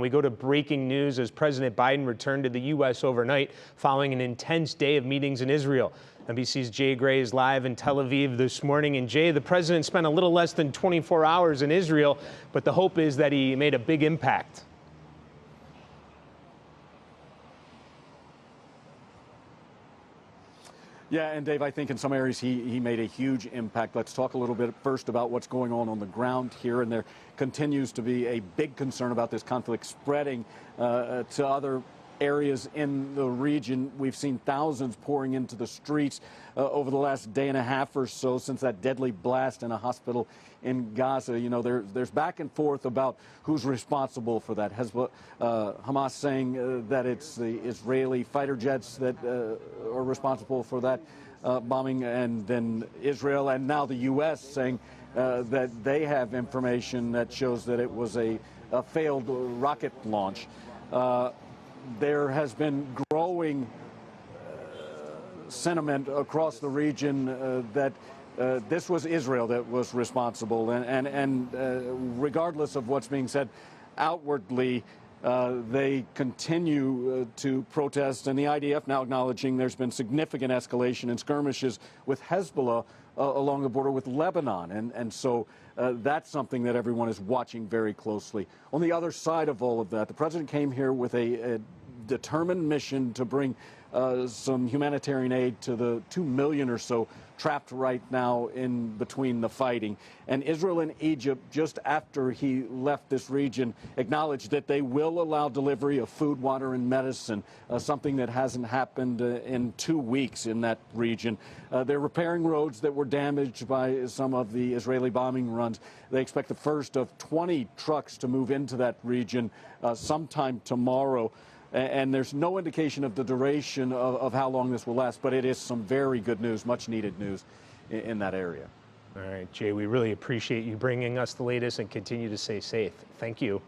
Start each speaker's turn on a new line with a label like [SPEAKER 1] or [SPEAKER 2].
[SPEAKER 1] We go to breaking news as President Biden returned to the U.S. overnight following an intense day of meetings in Israel. NBC's Jay Gray is live in Tel Aviv this morning. And Jay, the president spent a little less than 24 hours in Israel, but the hope is that he made a big impact.
[SPEAKER 2] Yeah, and Dave, I think in some areas he made a huge impact. Let's talk a little bit first about what's going on the ground here. And there continues to be a big concern about this conflict spreading to other areas in the region. We've seen thousands pouring into the streets over the last day and a half or so since that deadly blast in a hospital in Gaza. You know, there's back and forth about who's responsible for that. Hamas saying that it's the Israeli fighter jets that are responsible for that bombing, and then Israel and now the U.S. saying that they have information that shows that it was a failed rocket launch. There has been growing sentiment across the region that this was Israel that was responsible, and regardless of what's being said outwardly, they continue to protest, and the IDF now acknowledging there's been significant escalation in skirmishes with Hezbollah along the border with Lebanon, and so that's something that everyone is watching very closely. On the other side of all of that, the president came here with a determined mission to bring some humanitarian aid to the 2 million or so trapped right now in between the fighting. And Israel and Egypt, just after he left this region, acknowledged that they will allow delivery of food, water, and medicine, something that hasn't happened in 2 weeks in that region. They're repairing roads that were damaged by some of the Israeli bombing runs. They expect the first of 20 trucks to move into that region sometime tomorrow. And there's no indication of the duration of how long this will last, but it is some very good news, much needed news in that area.
[SPEAKER 1] All right, Jay, we really appreciate you bringing us the latest and continue to stay safe. Thank you.